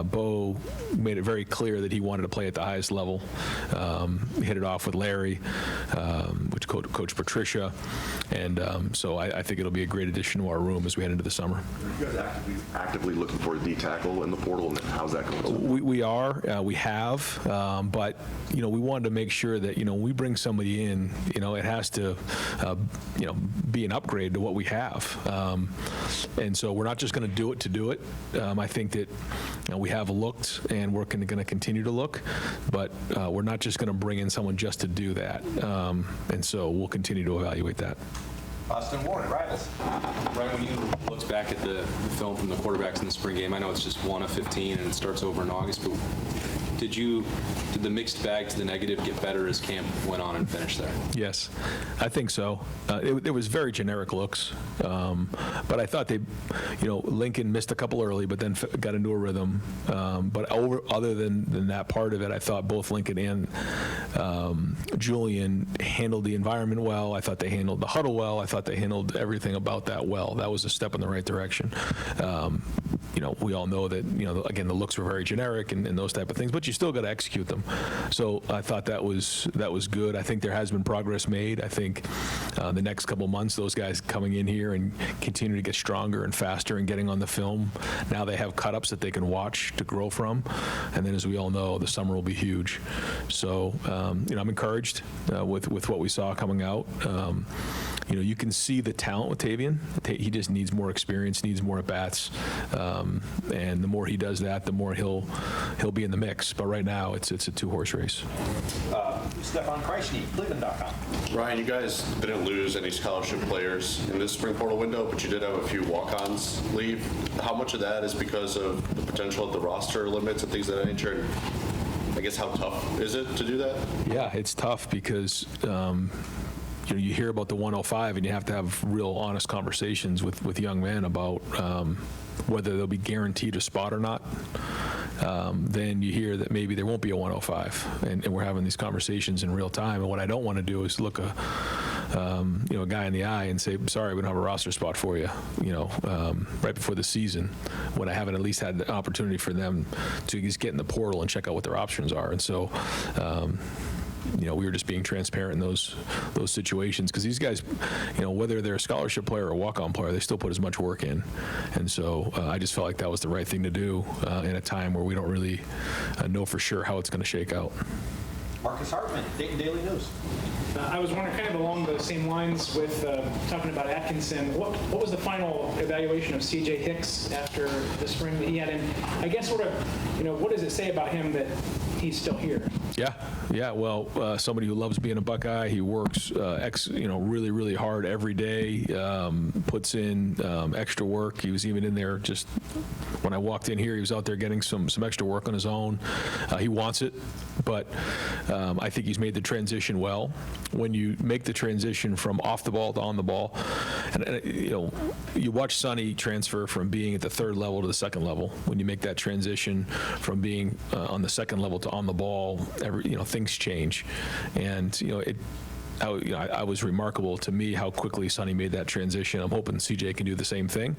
Bo made it very clear that he wanted to play at the highest level. Hit it off with Larry, which Coach Patricia, and so I think it'll be a great addition to our room as we head into the summer. Are you guys actively looking for a D tackle in the portal, and how's that going? We are. We have, but we wanted to make sure that when we bring somebody in, it has to be an upgrade to what we have, and so we're not just going to do it to do it. I think that we have looked, and we're going to continue to look, but we're not just going to bring in someone just to do that, and so we'll continue to evaluate that. Austin Warren, Rivals. Ryan, when you looked back at the film from the quarterbacks in the spring game, I know it's just 1 of 15 and it starts over in August, but did the mixed bag to the negative get better as camp went on and finished there? Yes, I think so. It was very generic looks, but I thought Lincoln missed a couple early, but then got into a rhythm. But other than that part of it, I thought both Lincoln and Julian handled the environment well. I thought they handled the huddle well. I thought they handled everything about that well. That was a step in the right direction. We all know that, again, the looks were very generic and those type of things, but you still got to execute them. So I thought that was good. I think there has been progress made. I think the next couple months, those guys coming in here and continue to get stronger and faster and getting on the film. Now they have cut-ups that they can watch to grow from. And then, as we all know, the summer will be huge. So, I'm encouraged with what we saw coming out. You can see the talent with Tavian. He just needs more experience, needs more at-bats. And the more he does that, the more he'll be in the mix. But right now, it's a two-horse race. Stefan Kreisky, Cleveland.com. Ryan, you guys didn't lose any scholarship players in this spring portal window, but you did have a few walk-ons leave. How much of that is because of the potential of the roster limits and things of that nature? And I guess how tough is it to do that? Yeah, it's tough because you hear about the 105 and you have to have real honest conversations with young men about whether they'll be guaranteed a spot or not. Then you hear that maybe there won't be a 105, and we're having these conversations in real time. And what I don't want to do is look a guy in the eye and say, sorry, we don't have a roster spot for you, right before the season, when I haven't at least had the opportunity for them to just get in the portal and check out what their options are. And so, we were just being transparent in those situations, because these guys, whether they're a scholarship player or a walk-on player, they still put as much work in. And so I just felt like that was the right thing to do in a time where we don't really know for sure how it's going to shake out. Marcus Hartman, Dayton Daily News. I was wondering, kind of along the same lines with talking about Atkinson, what was the final evaluation of C.J. Hicks after the spring that he had? And I guess sort of, what does it say about him that he's still here? Yeah. Well, somebody who loves being a Buckeye. He works, really, really hard every day. Puts in extra work. He was even in there just when I walked in here. He was out there getting some extra work on his own. He wants it, but I think he's made the transition well. When you make the transition from off the ball to on the ball, and you watch Sonny transfer from being at the third level to the second level. When you make that transition from being on the second level to on the ball, things change, and I was remarkable to me how quickly Sonny made that transition. I'm hoping CJ can do the same thing,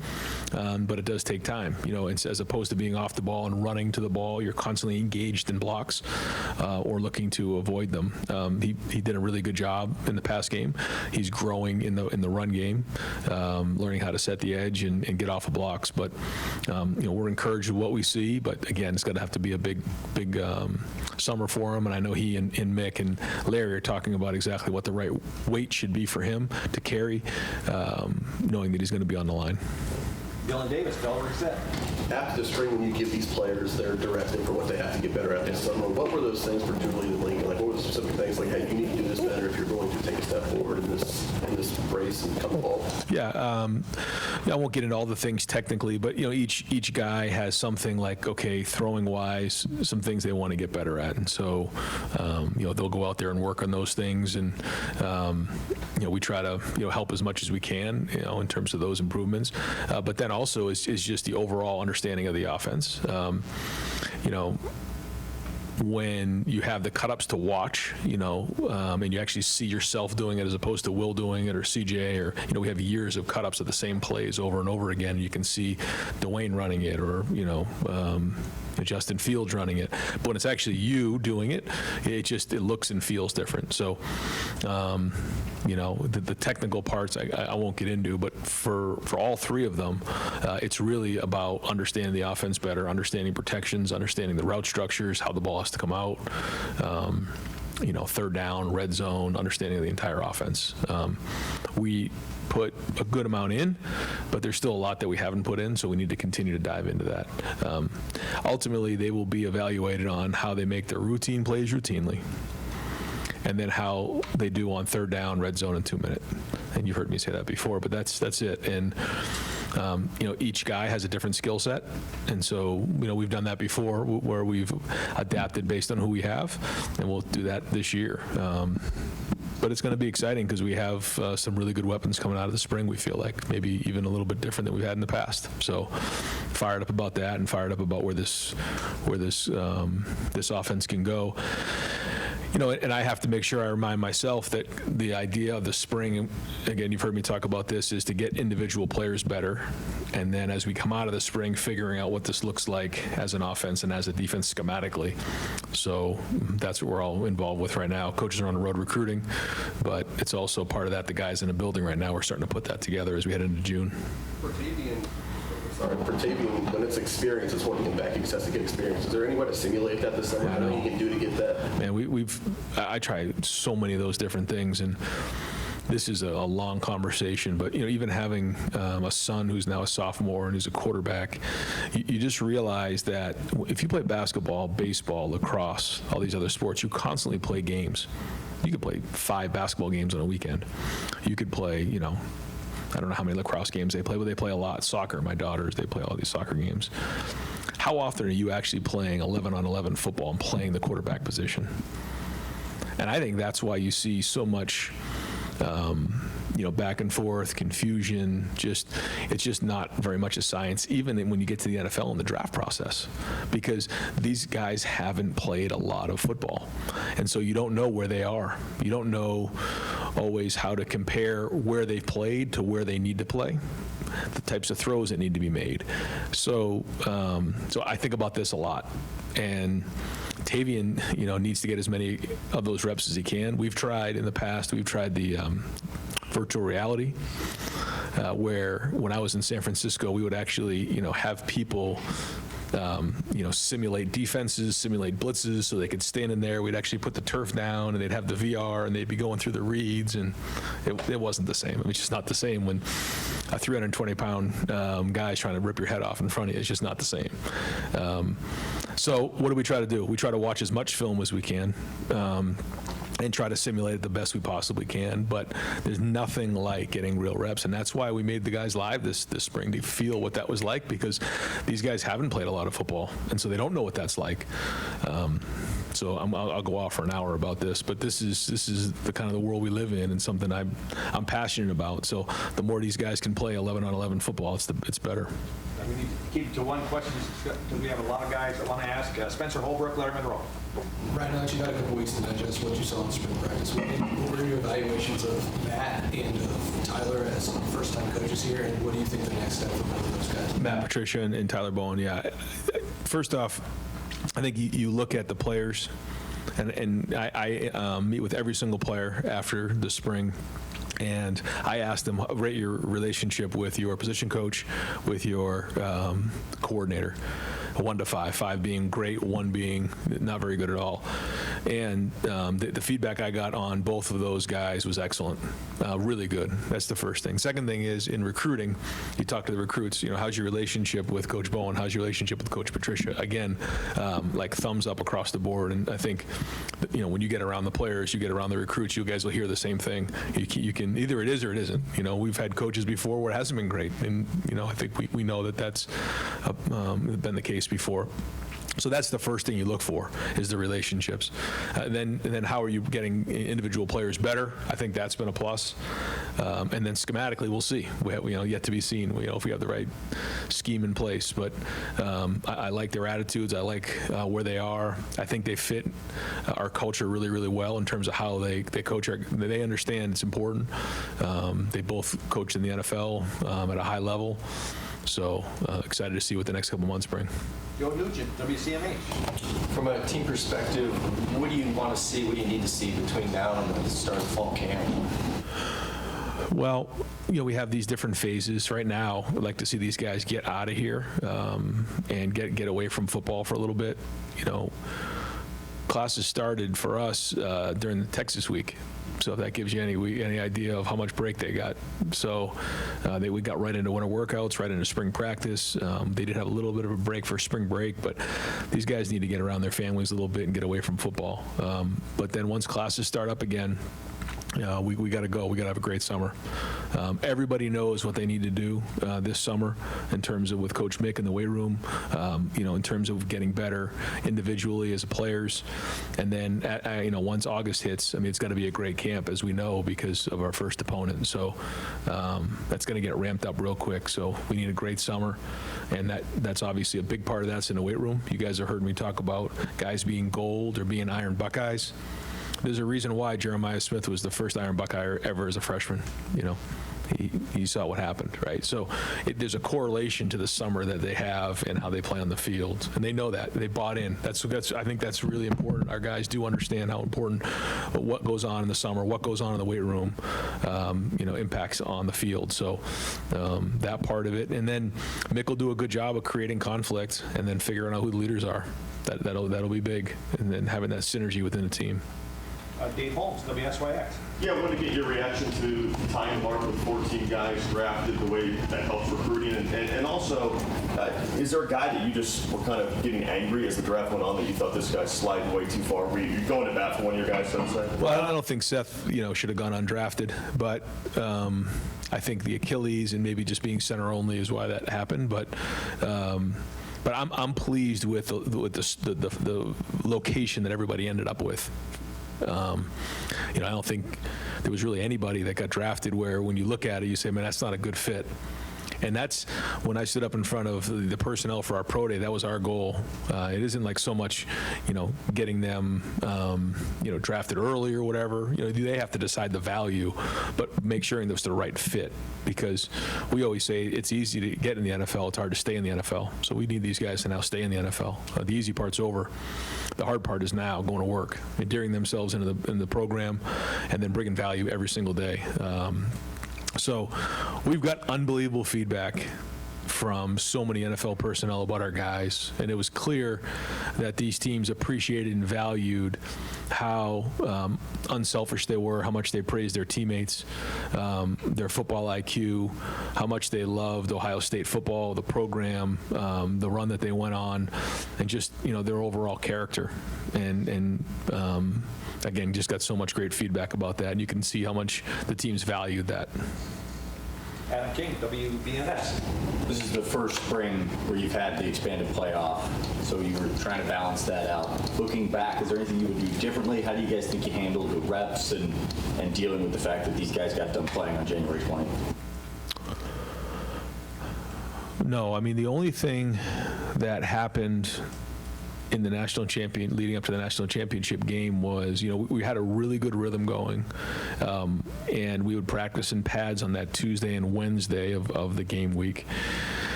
but it does take time. As opposed to being off the ball and running to the ball, you're constantly engaged in blocks or looking to avoid them. He did a really good job in the pass game. He's growing in the run game, learning how to set the edge and get off of blocks. But we're encouraged with what we see. But again, it's going to have to be a big summer for him. And I know he and Mick and Larry are talking about exactly what the right weight should be for him to carry, knowing that he's going to be on the line. Dylan Davis, Bell Reset. After the spring, when you give these players their directive for what they have to get better at this summer, what were those things for Julian and Lincoln? Like, what were the specific things? Like, hey, you need to do this better if you're going to take a step forward in this race and come fall. Yeah, I won't get into all the things technically, but each guy has something like, okay, throwing wise, some things they want to get better at, and so they'll go out there and work on those things, and we try to help as much as we can in terms of those improvements, but then also is just the overall understanding of the offense. When you have the cut-ups to watch, and you actually see yourself doing it as opposed to Will doing it or CJ, or, we have years of cut-ups of the same plays over and over again. You can see Dwayne running it, or, Justin Fields running it. But when it's actually you doing it, it looks and feels different. So, the technical parts I won't get into, but for all three of them, it's really about understanding the offense better, understanding protections, understanding the route structures, how the ball has to come out, third down, red zone, understanding the entire offense. We put a good amount in, but there's still a lot that we haven't put in, so we need to continue to dive into that. Ultimately, they will be evaluated on how they make their routine plays routinely, and then how they do on third down, red zone, and 2 minute. And you've heard me say that before, but that's it. And each guy has a different skill set, and so we've done that before, where we've adapted based on who we have, and we'll do that this year. But it's going to be exciting because we have some really good weapons coming out of the spring. We feel like maybe even a little bit different than we've had in the past. So fired up about that, and fired up about where this offense can go. And I have to make sure I remind myself that the idea of the spring, again, you've heard me talk about this, is to get individual players better. And then as we come out of the spring, figuring out what this looks like as an offense and as a defense schematically. So that's what we're all involved with right now. Coaches are on the road recruiting, but it's also part of that. The guys in the building right now, we're starting to put that together as we head into June. For Tavian, when it's experience, it's when you get back, he just has to get experience. Is there any way to simulate that this summer? What you can do to get that? Man, I tried so many of those different things, and this is a long conversation, but even having a son who's now a sophomore and who's a quarterback, you just realize that if you play basketball, baseball, lacrosse, all these other sports, you constantly play games. You could play 5 basketball games on a weekend. You could play, I don't know how many lacrosse games they play, but they play a lot. Soccer, my daughters, they play all these soccer games. How often are you actually playing 11-on-11 football and playing the quarterback position? And I think that's why you see so much back and forth, confusion. It's just not very much a science, even when you get to the NFL and the draft process, because these guys haven't played a lot of football, and so you don't know where they are. You don't know always how to compare where they've played to where they need to play, the types of throws that need to be made. So I think about this a lot, and Tavian, needs to get as many of those reps as he can. We've tried in the past. We've tried the virtual reality, where when I was in San Francisco, we would actually, have people, simulate defenses, simulate blitzes, so they could stand in there. We'd actually put the turf down, and they'd have the VR, and they'd be going through the reads, and it wasn't the same. It's just not the same when a 320-pound guy's trying to rip your head off in front of you. It's just not the same. So what do we try to do? We try to watch as much film as we can, and try to simulate it the best we possibly can, but there's nothing like getting real reps, and that's why we made the guys live this spring, to feel what that was like, because these guys haven't played a lot of football, and so they don't know what that's like. So I'll go off for an hour about this, but this is the kind of the world we live in, and something I'm passionate about. So the more these guys can play 11-on-11 football, it's better. We need to keep it to one question because we have a lot of guys that want to ask. Spencer Holbrook, Letterman Row. Right now that you've had a couple weeks to digest what you saw in spring practice, what were your evaluations of Matt and of Tyler as first-time coaches here, and what do you think the next step for both of those guys? Matt Patricia and Tyler Bowen, yeah. First off, I think you look at the players, and I meet with every single player after the spring, and I asked them, rate your relationship with your position coach, with your coordinator, 1 to 5, 5 being great, 1 being not very good at all. And the feedback I got on both of those guys was excellent, really good. That's the first thing. Second thing is, in recruiting, you talk to the recruits, how's your relationship with Coach Bowen? How's your relationship with Coach Patricia? Again, like thumbs up across the board. And I think, when you get around the players, you get around the recruits, you guys will hear the same thing. You can, either it is or it isn't. We've had coaches before where it hasn't been great. And, I think we know that's been the case before. So that's the first thing you look for, is the relationships. Then how are you getting individual players better? I think that's been a plus. And then schematically, we'll see. We have, yet to be seen. If we have the right scheme in place. But I like their attitudes. I like where they are. I think they fit our culture really, really well in terms of how they coach. They understand it's important. They both coach in the NFL at a high level. So excited to see what the next couple months bring. Joe Nugent, WCMH. From a team perspective, what do you want to see, what do you need to see between now and the start of fall camp? Well, we have these different phases. Right now, I'd like to see these guys get out of here and get away from football for a little bit. Classes started for us during the Texas week. So if that gives you any idea of how much break they got. So we got right into winter workouts, right into spring practice. They did have a little bit of a break for spring break, but these guys need to get around their families a little bit and get away from football. But then once classes start up again, we got to go. We got to have a great summer. Everybody knows what they need to do this summer in terms of with Coach Mick in the weight room, in terms of getting better individually as players. And then, once August hits, it's got to be a great camp, as we know, because of our first opponent. So that's going to get ramped up real quick. So we need a great summer. And that's obviously a big part of that's in the weight room. You guys have heard me talk about guys being gold or being Iron Buckeyes. There's a reason why Jeremiah Smith was the first Iron Buckeye ever as a freshman. He saw what happened, right? So there's a correlation to the summer that they have and how they play on the field, and they know that. They bought in. I think that's really important. Our guys do understand how important what goes on in the summer, what goes on in the weight room, impacts on the field. So that part of it, and then Mick will do a good job of creating conflict and then figuring out who the leaders are. That'll be big, and then having that synergy within the team. Dave Holmes, WSYX. Yeah, I wanted to get your reaction to Ty and Mark with 14 guys drafted, the way that helps recruiting, and also, is there a guy that you just were kind of getting angry as the draft went on that you thought this guy's sliding way too far? Were you going to bat for one of your guys, so to say? Well, I don't think Seth, should have gone undrafted, but I think the Achilles and maybe just being center only is why that happened, but I'm pleased with the location that everybody ended up with. I don't think there was really anybody that got drafted where when you look at it, you say, man, that's not a good fit. And that's when I stood up in front of the personnel for our pro day, that was our goal. It isn't like so much, getting them, drafted early or whatever. They have to decide the value, but make sure it's the right fit, because we always say it's easy to get in the NFL. It's hard to stay in the NFL. So we need these guys to now stay in the NFL. The easy part's over. The hard part is now going to work, adhering themselves into the program, and then bringing value every single day. So we've got unbelievable feedback from so many NFL personnel about our guys, and it was clear that these teams appreciated and valued how unselfish they were, how much they praised their teammates, their football IQ, how much they loved Ohio State football, the program, the run that they went on, and just their overall character. And again, just got so much great feedback about that, and you can see how much the teams valued that. Adam King, WBNS. This is the first spring where you've had the expanded playoff, so you were trying to balance that out. Looking back, is there anything you would do differently? How do you guys think you handled the reps and dealing with the fact that these guys got done playing on January 20th? No, the only thing that happened in the leading up to the national championship game was, we had a really good rhythm going, and we would practice in pads on that Tuesday and Wednesday of the game week.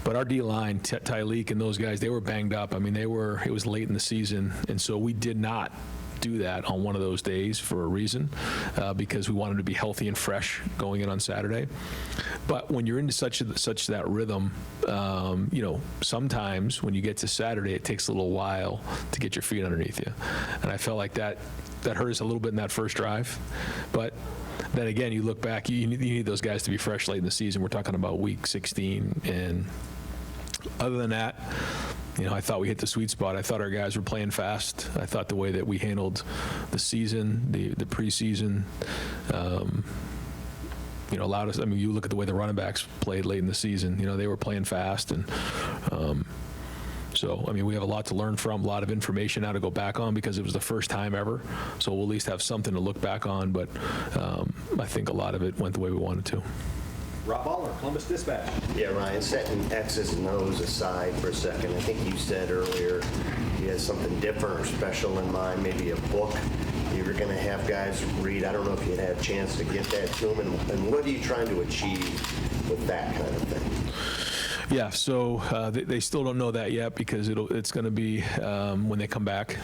But our D-line, Tyleek and those guys, they were banged up. It was late in the season, and so we did not do that on one of those days for a reason, because we wanted to be healthy and fresh going in on Saturday. But when you're into such that rhythm, sometimes when you get to Saturday, it takes a little while to get your feet underneath you. And I felt like that hurt us a little bit in that first drive. But then again, you look back, you need those guys to be fresh late in the season. We're talking about week 16. And other than that, I thought we hit the sweet spot. I thought our guys were playing fast. I thought the way that we handled the season, the preseason, allowed us. You look at the way the running backs played late in the season. They were playing fast, and so we have a lot to learn from, a lot of information now to go back on, because it was the first time ever. So we'll at least have something to look back on. But I think a lot of it went the way we wanted to. Rob Aller, Columbus Dispatch. Yeah, Ryan, setting X's and O's aside for a second, I think you said earlier you had something different or special in mind, maybe a book you were going to have guys read. I don't know if you'd had a chance to get that to them, and what are you trying to achieve with that kind of thing? Yeah, so they still don't know that yet because it's going to be when they come back,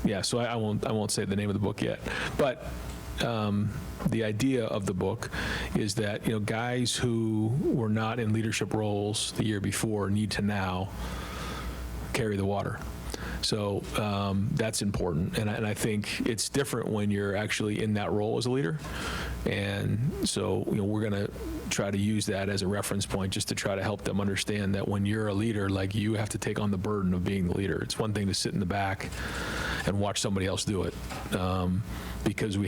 yeah. So I won't say the name of the book yet, but the idea of the book is that guys who were not in leadership roles the year before need to now carry the water. So that's important, and I think it's different when you're actually in that role as a leader. And so we're going to try to use that as a reference point just to try to help them understand that when you're a leader, like, you have to take on the burden of being the leader. It's one thing to sit in the back and watch somebody else do it. Because we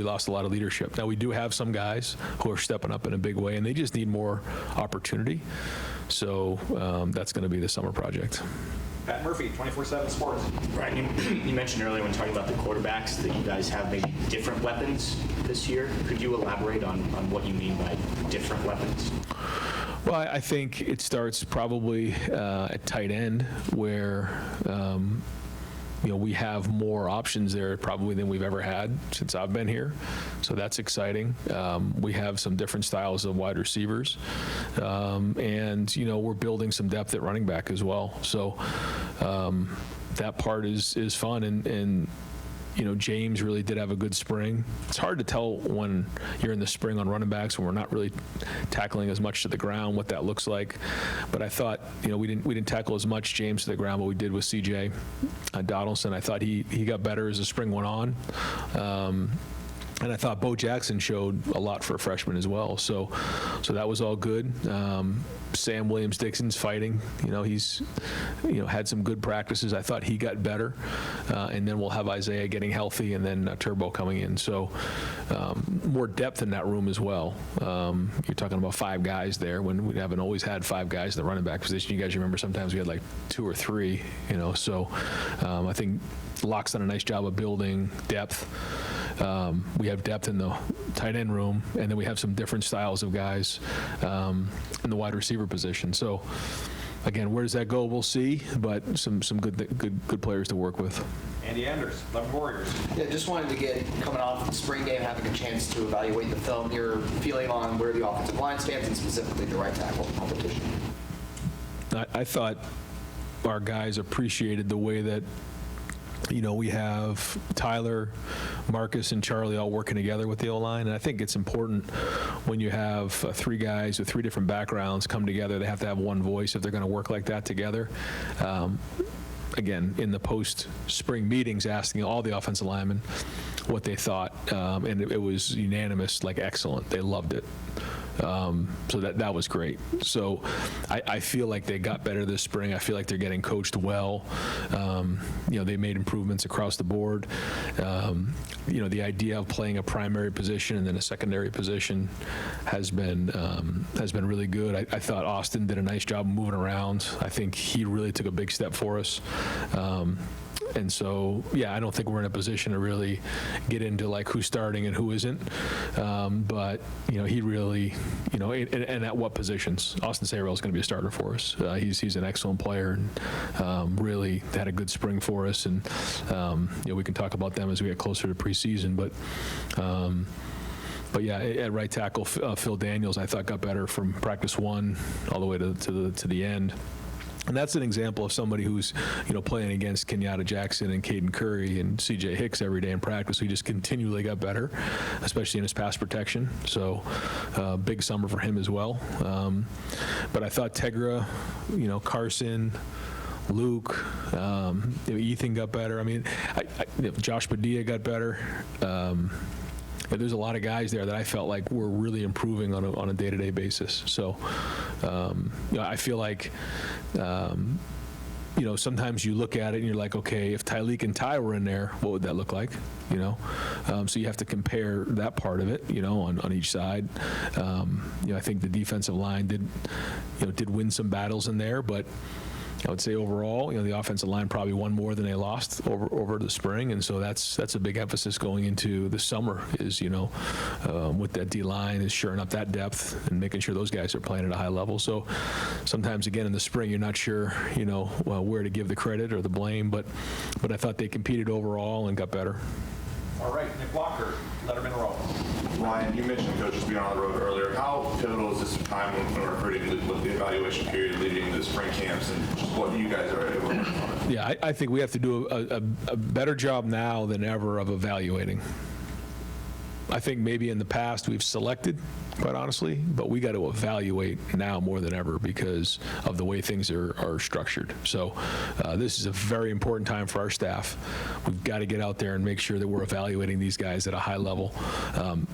lost a lot of leadership. Now, we do have some guys who are stepping up in a big way, and they just need more opportunity. So that's going to be the summer project. Pat Murphy, 24/7 Sports. Brian, you mentioned earlier when talking about the quarterbacks that you guys have maybe different weapons this year. Could you elaborate on what you mean by different weapons? Well, I think it starts probably at tight end, where we have more options there probably than we've ever had since I've been here. So that's exciting. We have some different styles of wide receivers. And we're building some depth at running back as well. So that part is fun. And James really did have a good spring. It's hard to tell when you're in the spring on running backs when we're not really tackling as much to the ground, what that looks like. But I thought, we didn't tackle as much James to the ground, but we did with C.J. Donaldson. I thought he got better as the spring went on. And I thought Bo Jackson showed a lot for a freshman as well. So that was all good. Sam Williams-Dixon's fighting. He's had some good practices. I thought he got better. And then we'll have Isaiah getting healthy and then Turbo coming in. So more depth in that room as well. You're talking about 5 guys there when we haven't always had 5 guys in the running back position. You guys remember sometimes we had like 2 or 3, So I think Locke's done a nice job of building depth. We have depth in the tight end room, and then we have some different styles of guys in the wide receiver position. So, again, where does that go? We'll see, but some good players to work with. Andy Anders, 11 Warriors. Yeah, just wanted to get, coming off the spring game, having a chance to evaluate the film, your feeling on where the offensive line stands and specifically the right tackle competition. I thought our guys appreciated the way that we have Tyler, Marcus, and Charlie all working together with the O-line, and I think it's important when you have 3 guys with 3 different backgrounds come together. They have to have one voice if they're going to work like that together. Again, in the post-spring meetings, asking all the offensive linemen what they thought, and it was unanimous, like excellent. They loved it. So that was great. So I feel like they got better this spring. I feel like they're getting coached well. They made improvements across the board. The idea of playing a primary position and then a secondary position has been really good. I thought Austin did a nice job moving around. I think he really took a big step for us. And so, yeah, I don't think we're in a position to really get into like who's starting and who isn't. But, he really, and at what positions. Austin Sayrell is going to be a starter for us. He's an excellent player and really had a good spring for us. And, we can talk about them as we get closer to preseason. But yeah, at right tackle, Phil Daniels, I thought got better from practice 1 all the way to the end. And that's an example of somebody who's, playing against Kenyatta Jackson and Caden Curry and C.J. Hicks every day in practice. He just continually got better, especially in his pass protection. So big summer for him as well. But I thought Tegra, Carson, Luke, Ethan got better. I mean, Josh Padilla got better. But there's a lot of guys there that I felt like were really improving on a day-to-day basis. So, I feel like, sometimes you look at it and you're like, okay, if Tyleek and Ty were in there, what would that look like? So you have to compare that part of it, on each side. I think the defensive line did win some battles in there, but I would say overall, the offensive line probably won more than they lost over the spring, and so that's a big emphasis going into the summer is, with that D-line is shoring up that depth and making sure those guys are playing at a high level. So sometimes, again, in the spring, you're not sure, where to give the credit or the blame, but I thought they competed overall and got better. All right, Nick Walker, Letterman Row. Ryan, you mentioned coaches being on the road earlier. How pivotal is this time when we're recruiting with the evaluation period leading into the spring camps and just what you guys are able to work on? Yeah, I think we have to do a better job now than ever of evaluating. I think maybe in the past we've selected, quite honestly, but we got to evaluate now more than ever because of the way things are structured. So this is a very important time for our staff. We've got to get out there and make sure that we're evaluating these guys at a high level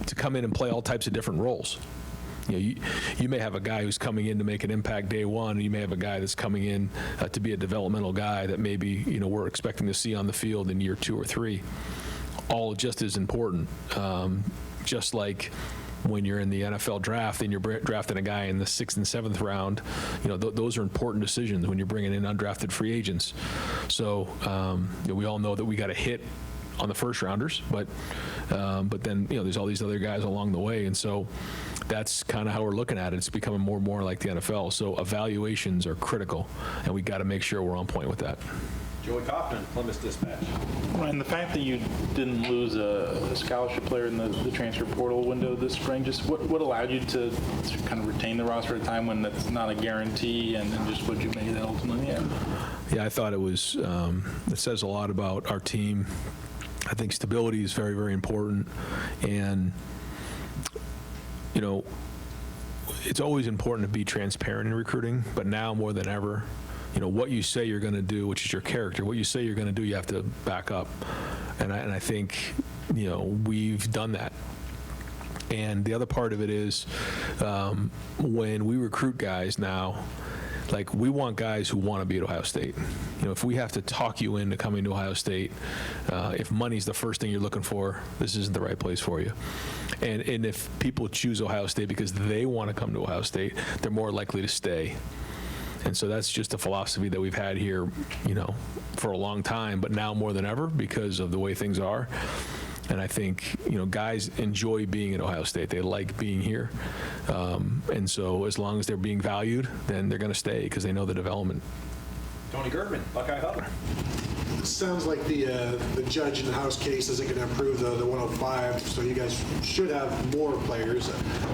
to come in and play all types of different roles. You may have a guy who's coming in to make an impact day one, and you may have a guy that's coming in to be a developmental guy that maybe we're expecting to see on the field in year 2 or 3. All just as important, just like when you're in the NFL draft and you're drafting a guy in the 6th and 7th round, those are important decisions when you're bringing in undrafted free agents. So we all know that we got to hit on the first rounders, but then there's all these other guys along the way, and so that's kind of how we're looking at it. It's becoming more and more like the NFL. So evaluations are critical, and we got to make sure we're on point with that. Joey Kaufman, Columbus Dispatch. And the fact that you didn't lose a scholarship player in the transfer portal window this spring, just what allowed you to kind of retain the roster at a time when that's not a guarantee, and just what you make of that ultimately? Yeah, I thought it was, it says a lot about our team. I think stability is very, very important, and it's always important to be transparent in recruiting, but now more than ever, what you say you're going to do, which is your character, what you say you're going to do, you have to back up. And I think, we've done that. And the other part of it is when we recruit guys now, like, we want guys who want to be at Ohio State. If we have to talk you into coming to Ohio State, if money's the first thing you're looking for, this isn't the right place for you. And if people choose Ohio State because they want to come to Ohio State, they're more likely to stay. And so that's just a philosophy that we've had here, for a long time, but now more than ever because of the way things are. And I think, guys enjoy being at Ohio State. They like being here. And so as long as they're being valued, then they're going to stay because they know the development. Tony Gertman, Buckeye Hub. It sounds like the judge in the House case isn't going to approve the 105, so you guys should have more players.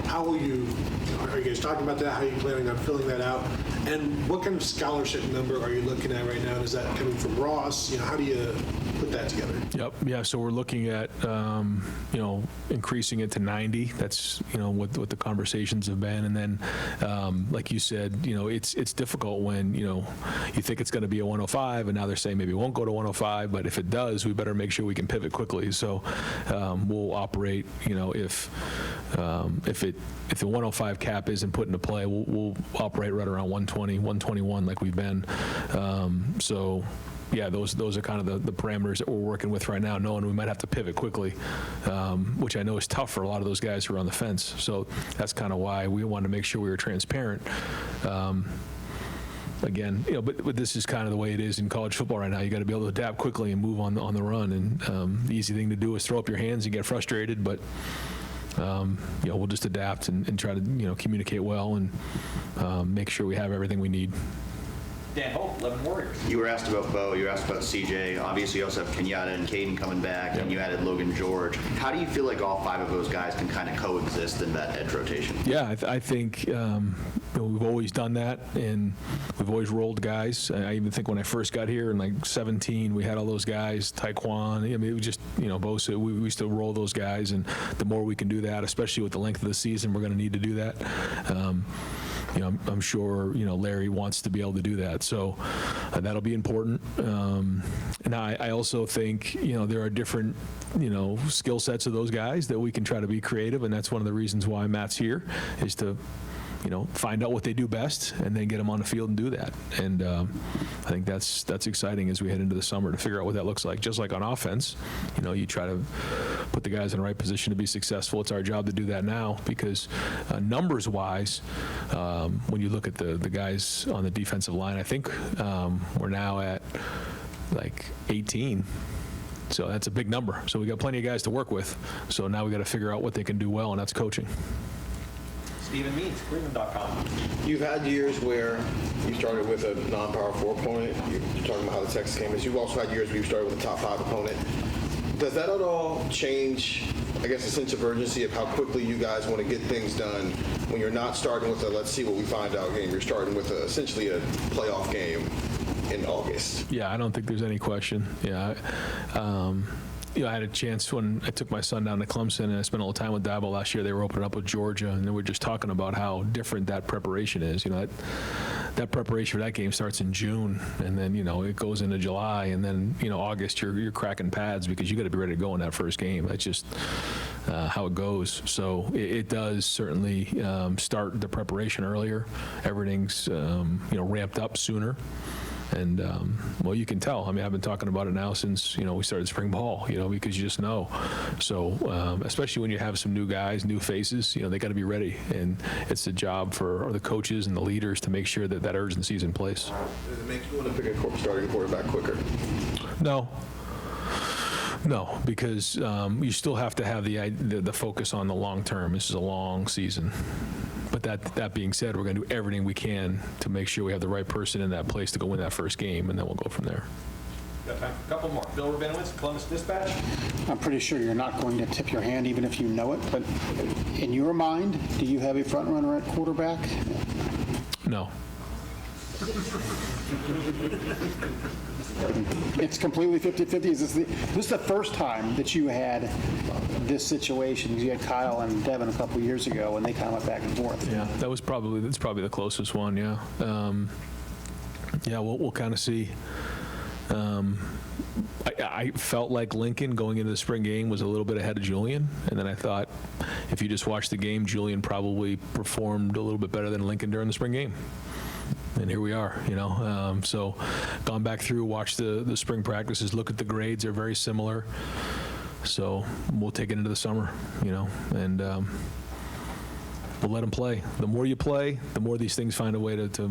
Are you guys talking about that? How are you planning on filling that out? And what kind of scholarship number are you looking at right now? Is that coming from Ross? How do you put that together? Yep. Yeah. So we're looking at, increasing it to 90. That's, what the conversations have been. And then, like you said, it's difficult when, you think it's going to be a 105 and now they're saying maybe it won't go to 105, but if it does, we better make sure we can pivot quickly. So we'll operate, if the 105 cap isn't put into play, we'll operate right around 120, 121 like we've been. So yeah, those are kind of the parameters that we're working with right now, knowing we might have to pivot quickly, which I know is tough for a lot of those guys who are on the fence. So that's kind of why we wanted to make sure we were transparent. Again, but this is kind of the way it is in college football right now. You got to be able to adapt quickly and move on the run. And the easy thing to do is throw up your hands and get frustrated. But we'll just adapt and try to communicate well and make sure we have everything we need. Dan Hope, 11 Warriors. You were asked about Bo, you were asked about CJ. Obviously, you also have Kenyatta and Caden coming back, and you added Logan George. How do you feel like all 5 of those guys can kind of coexist in that edge rotation? Yeah, I think we've always done that, and we've always rolled guys. I even think when I first got here in like 17, we had all those guys, Taekwon. I mean, it was just, Bosa, we used to roll those guys, and the more we can do that, especially with the length of the season, we're going to need to do that. I'm sure, Larry wants to be able to do that. So that'll be important. And I also think, there are different, skill sets of those guys that we can try to be creative. And that's one of the reasons why Matt's here, is to, find out what they do best and then get them on the field and do that. And I think that's exciting as we head into the summer to figure out what that looks like. Just like on offense, you try to put the guys in the right position to be successful. It's our job to do that now because numbers-wise, when you look at the guys on the defensive line, I think we're now at like 18. So that's a big number. So we got plenty of guys to work with. So now we got to figure out what they can do well, and that's coaching. Stephen Means, Cleveland.com. You've had years where you started with a non-power 4 opponent. You're talking about how the Texas game is. You've also had years where you started with a top 5 opponent. Does that at all change, I guess, the sense of urgency of how quickly you guys want to get things done when you're not starting with a let's see what we find out game? You're starting with essentially a playoff game in August. Yeah, I don't think there's any question. Yeah. I had a chance when I took my son down to Clemson, and I spent a little time with Dabo last year. They were opening up with Georgia, and they were just talking about how different that preparation is. That preparation for that game starts in June, and then it goes into July, and then August you're cracking pads because you got to be ready to go in that first game. That's just how it goes. So it does certainly start the preparation earlier. Everything's ramped up sooner. And, well, you can tell. I mean, I've been talking about it now since, we started spring ball, because you just know. So, especially when you have some new guys, new faces, they got to be ready. And it's the job for the coaches and the leaders to make sure that that urgency is in place. Does it make you want to pick a starting quarterback quicker? No, because you still have to have the focus on the long term. This is a long season. But that being said, we're going to do everything we can to make sure we have the right person in that place to go win that first game, and then we'll go from there. Got time for a couple more. Bill Rabinowitz, Columbus Dispatch. I'm pretty sure you're not going to tip your hand even if you know it, but in your mind, do you have a front runner at quarterback? No. It's completely 50-50. Is this the first time that you had this situation? You had Kyle and Devin a couple years ago, and they kind of went back and forth. Yeah, that's probably the closest one. Yeah, we'll kind of see. I felt like Lincoln going into the spring game was a little bit ahead of Julian, and then I thought if you just watched the game, Julian probably performed a little bit better than Lincoln during the spring game. And here we are, so gone back through, watched the spring practices, look at the grades, they're very similar. So we'll take it into the summer, and we'll let them play. The more you play, the more these things find a way to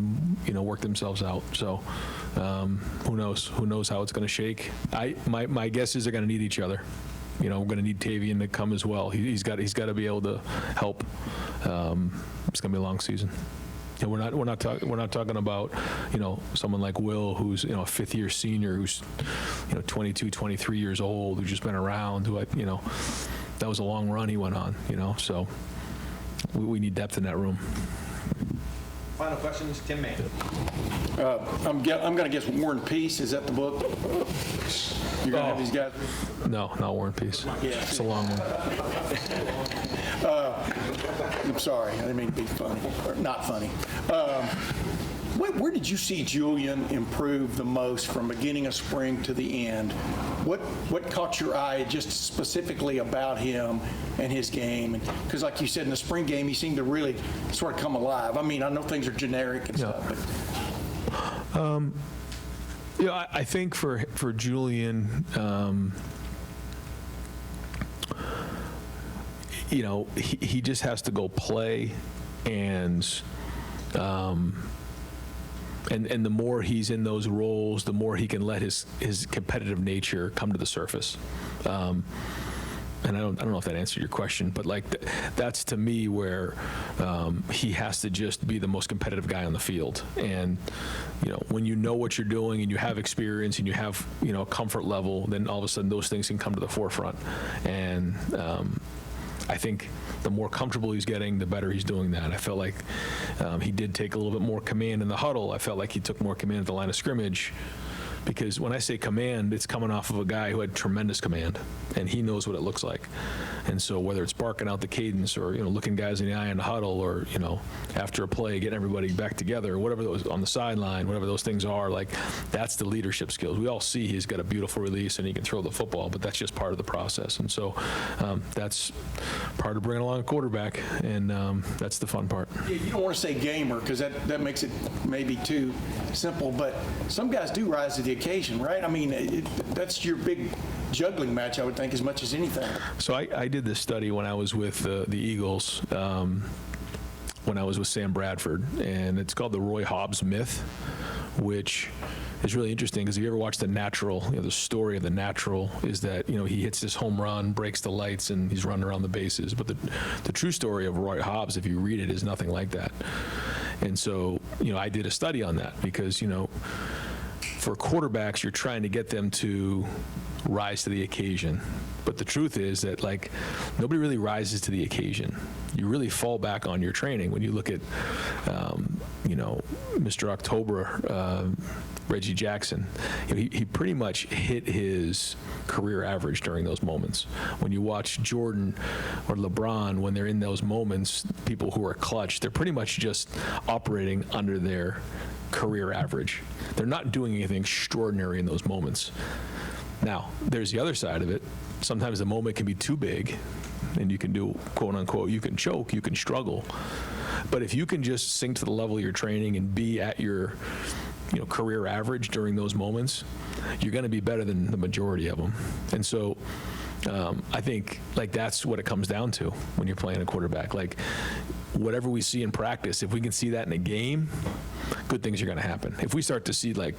work themselves out. So who knows? Who knows how it's going to shake? My guess is they're going to need each other. We're going to need Tavian to come as well. He's got to be able to help. It's going to be a long season. And we're not talking about someone like Will, who's a fifth-year senior, who's 22, 23 years old, who's just been around. That was a long run he went on. So we need depth in that room. Final questions, Tim May. I'm going to guess War and Peace. Is that the book? You're going to have these guys? No, not War and Peace. Yeah. It's a long one. I'm sorry. I didn't mean to be funny. Or not funny. Where did you see Julian improve the most from beginning of spring to the end? What caught your eye just specifically about him and his game? Because like you said, in the spring game, he seemed to really sort of come alive. I mean, I know things are generic and stuff, but... I think for Julian, he just has to go play, and the more he's in those roles, the more he can let his competitive nature come to the surface. And I don't know if that answered your question, but that's to me where he has to just be the most competitive guy on the field. And when you know what you're doing and you have experience and you have a comfort level, then all of a sudden those things can come to the forefront. And I think the more comfortable he's getting, the better he's doing that. I felt like he did take a little bit more command in the huddle. I felt like he took more command at the line of scrimmage. Because when I say command, it's coming off of a guy who had tremendous command, and he knows what it looks like. And so whether it's barking out the cadence or looking guys in the eye in the huddle, or after a play getting everybody back together, or whatever those on the sideline, whatever those things are, that's the leadership skills. We all see he's got a beautiful release and he can throw the football, but that's just part of the process. And so that's part of bringing along a quarterback, and that's the fun part. Yeah, you don't want to say gamer because that makes it maybe too simple, but some guys do rise to the occasion, right? I mean, that's your big juggling match, I would think, as much as anything. So I did this study when I was with the Eagles, when I was with Sam Bradford, and it's called the Roy Hobbs myth, which is really interesting because if you ever watch The Natural, the story of The Natural is that, he hits this home run, breaks the lights, and he's running around the bases. But the true story of Roy Hobbs, if you read it, is nothing like that. And so, I did a study on that because, for quarterbacks, you're trying to get them to rise to the occasion. But the truth is that, like, nobody really rises to the occasion. You really fall back on your training. When you look at, Mr. October, Reggie Jackson, he pretty much hit his career average during those moments. When you watch Jordan or LeBron, when they're in those moments, people who are clutch, they're pretty much just operating under their career average. They're not doing anything extraordinary in those moments. Now, there's the other side of it. Sometimes the moment can be too big, and you can do, quote unquote, you can choke, you can struggle. But if you can just sink to the level of your training and be at your career average during those moments, you're going to be better than the majority of them. And so I think, like, that's what it comes down to when you're playing a quarterback. Like, whatever we see in practice, if we can see that in a game, good things are going to happen. If we start to see, like,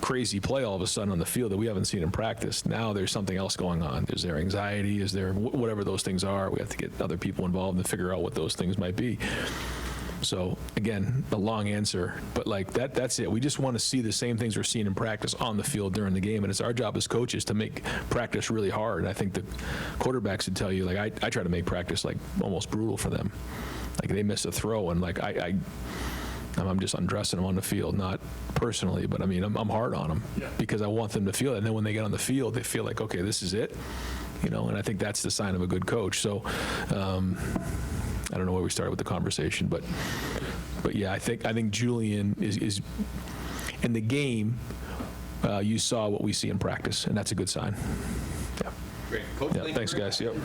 crazy play all of a sudden on the field that we haven't seen in practice, now there's something else going on. Is there anxiety? Is there whatever those things are? We have to get other people involved and figure out what those things might be. So again, a long answer, but like that's it. We just want to see the same things we're seeing in practice on the field during the game, and it's our job as coaches to make practice really hard. And I think the quarterbacks would tell you, like, I try to make practice like almost brutal for them. Like, they miss a throw, and like I'm just undressing them on the field, not personally, but I mean, I'm hard on them because I want them to feel it. And then when they get on the field, they feel like, okay, this is it, and I think that's the sign of a good coach. So I don't know where we started with the conversation, but yeah, I think Julian is in the game. You saw what we see in practice, and that's a good sign. Yeah. Great. Coach, thanks, guys. Yep.